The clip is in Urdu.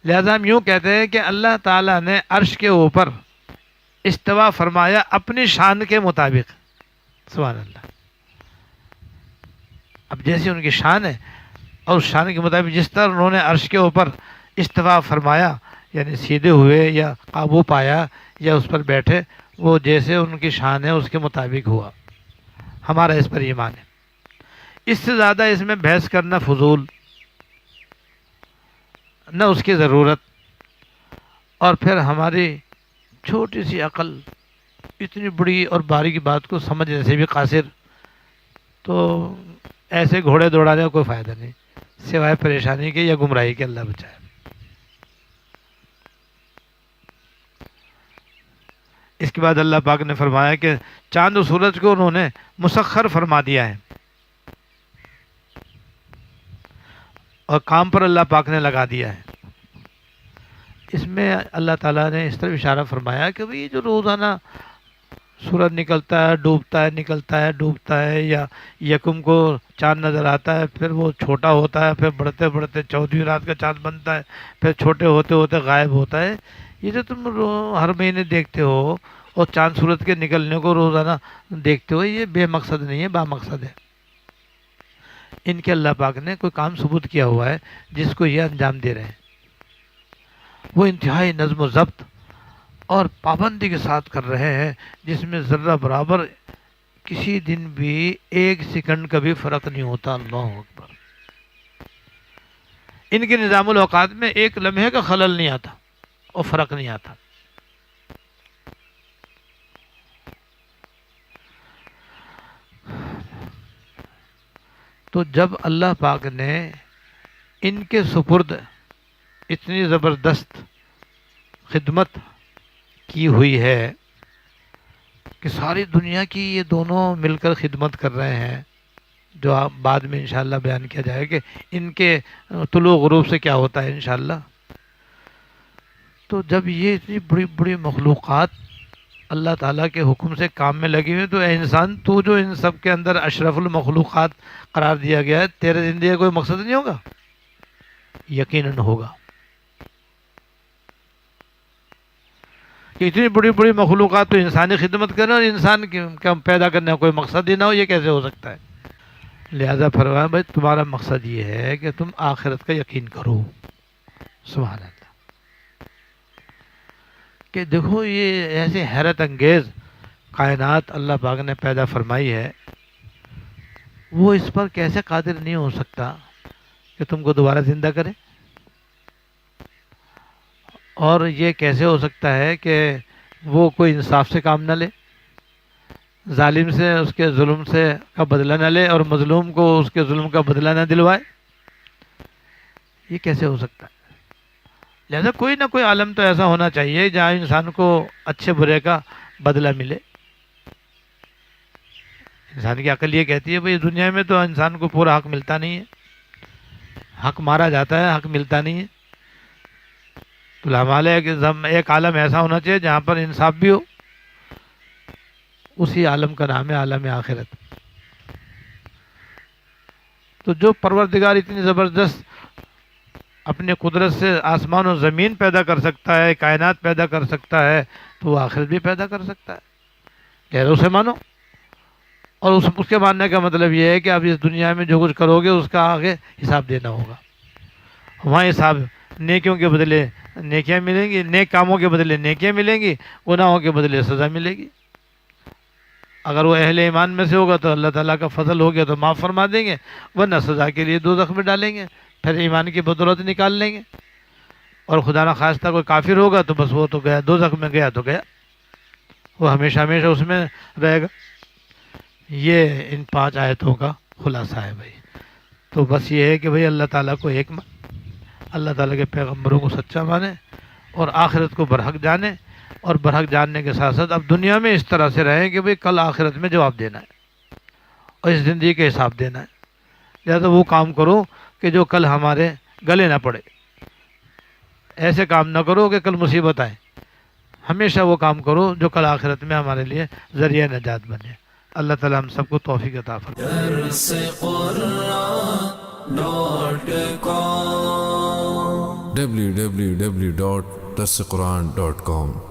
لہذا ہم یوں کہتے ہیں کہ اللہ تعالیٰ نے عرش کے اوپر استوا فرمایا اپنی شان کے مطابق. سبحان اللہ. اب جیسی ان کی شان ہے اور اس شان کے مطابق جس طرح انہوں نے عرش کے اوپر استوا فرمایا یعنی سیدھے ہوئے یا قابو پایا یا اس پر بیٹھے، وہ جیسے ان کی شان ہے اس کے مطابق ہوا. ہمارا اس پر ایمان ہے. اس سے زیادہ اس میں بحث کرنا فضول، نہ اس کی ضرورت. اور پھر ہماری چھوٹی سی عقل اتنی بڑی اور باریک بات کو سمجھنے سے بھی قاصر، تو ایسے گھوڑے دوڑانے کا کوئی فائدہ نہیں سوائے پریشانی کے یا گمراہی کے. اللہ بچائے. اس کے بعد اللہ پاک نے فرمایا کہ چاند و سورج کو انہوں نے مسخر فرما دیا ہے اور کام پر اللہ پاک نے لگا دیا ہے. اس میں اللہ تعالیٰ نے اس طرح اشارہ فرمایا کہ بھئی جو روزانہ سورج نکلتا ہے ڈوبتا ہے نکلتا ہے ڈوبتا ہے، یا یکم کو چاند نظر آتا ہے پھر وہ چھوٹا ہوتا ہے، پھر بڑھتے بڑھتے 14ویں رات کا چاند بنتا ہے، پھر چھوٹے ہوتے ہوتے غائب ہوتا ہے. یہ جو تم ہر مہینے دیکھتے ہو اور چاند سورج کے نکلنے کو روزانہ دیکھتے ہو، یہ بے مقصد نہیں ہے، با مقصد ہے. ان کے اللہ پاک نے کوئی کام ثبوت کیا ہوا ہے جس کو یہ انجام دے رہے ہیں. وہ انتہائی نظم و ضبط اور پابندی کے ساتھ کر رہے ہیں جس میں ذرہ برابر کسی دن بھی 1 سیکنڈ کا بھی فرق نہیں ہوتا. اللہ اکبر. ان کے نظام الاوقات میں 1 لمحے کا خلل نہیں آتا اور فرق نہیں آتا. تو جب اللہ پاک نے ان کے سپرد اتنی زبردست خدمت کی ہوئی ہے کہ ساری دنیا کی یہ دونوں مل کر خدمت کر رہے ہیں، جو آپ بعد میں انشاءاللہ بیان کیا جائے کہ ان کے طلوع غروب سے کیا ہوتا ہے انشاءاللہ. تو جب یہ اتنی بڑی بڑی مخلوقات اللہ تعالیٰ کے حکم سے کام میں لگی ہوئی، تو اے انسان تو جو ان سب کے اندر اشرف المخلوقات قرار دیا گیا ہے، تیرے زندگی کا کوئی مقصد نہیں ہوگا؟ یقیناً ہوگا. کہ اتنی بڑی بڑی مخلوقات تو انسانی خدمت کریں اور انسان کا پیدا کرنے کا کوئی مقصد ہی نہ ہو، یہ کیسے ہو سکتا ہے؟ لہذا فرمایا بھائی تمہارا مقصد یہ ہے کہ تم آخرت کا یقین کرو. سبحان اللہ. کہ دیکھو یہ ایسے حیرت انگیز کائنات اللہ پاک نے پیدا فرمائی ہے، وہ اس پر کیسے قادر نہیں ہو سکتا کہ تم کو دوبارہ زندہ کرے؟ اور یہ کیسے ہو سکتا ہے کہ وہ کوئی انصاف سے کام نہ لے، ظالم سے اس کے ظلم سے کا بدلہ نہ لے اور مظلوم کو اس کے ظلم کا بدلہ نہ دلوائے؟ یہ کیسے ہو سکتا ہے؟ لہذا کوئی نہ کوئی عالم تو ایسا ہونا چاہیے جہاں انسان کو اچھے برے کا بدلہ ملے. انسان کی عقل یہ کہتی ہے بھئی دنیا میں تو انسان کو پورا حق ملتا نہیں ہے، حق مارا جاتا ہے، حق ملتا نہیں ہے. تو ہمارے ایک عالم ایسا ہونا چاہیے جہاں پر انصاف بھی ہو. اسی عالم کا نام ہے عالم آخرت. تو جو پروردگار اتنی زبردست اپنے قدرت سے آسمان و زمین پیدا کر سکتا ہے، کائنات پیدا کر سکتا ہے، تو وہ آخرت بھی پیدا کر سکتا ہے. کہہ اسے مانو. اور اس کے ماننے کا مطلب یہ ہے کہ اب اس دنیا میں جو کچھ کرو گے اس کا آگے حساب دینا ہوگا. وہاں حساب نیکیوں کے بدلے نیکیاں ملیں گی، نیک کاموں کے بدلے نیکیاں ملیں گی، گناہوں کے بدلے سزا ملے گی. اگر وہ اہل ایمان میں سے ہوگا تو اللہ تعالیٰ کا فضل ہو گیا تو معاف فرما دیں گے، ورنہ سزا کے لیے دوزخ میں ڈالیں گے، پھر ایمان کی بدولت نکال لیں گے. اور خدا نہ خواستہ کوئی کافر ہوگا تو بس وہ تو گیا دوزخ میں، گیا تو گیا، وہ ہمیشہ ہمیشہ اس میں رہے گا. یہ ان 5 آیتوں کا خلاصہ ہے بھائی. تو بس یہ ہے کہ بھائی اللہ تعالیٰ کو ایک اللہ تعالیٰ کے پیغمبروں کو سچا مانے اور آخرت کو برحق جانے، اور برحق جاننے کے ساتھ ساتھ اب دنیا میں اس طرح سے رہیں کہ بھئی کل آخرت میں جواب دینا ہے اور اس زندگی کے حساب دینا ہے. لہذا وہ کام کرو کہ جو کل ہمارے گلے نہ پڑے. ایسے کام نہ کرو کہ کل مصیبت آئے. ہمیشہ وہ کام کرو جو کل آخرت میں ہمارے لیے ذریعہ نجات بنے. اللہ تعالیٰ ہم سب کو توفیق عطا فرمائے. درس قرآن.com www.darsequran.com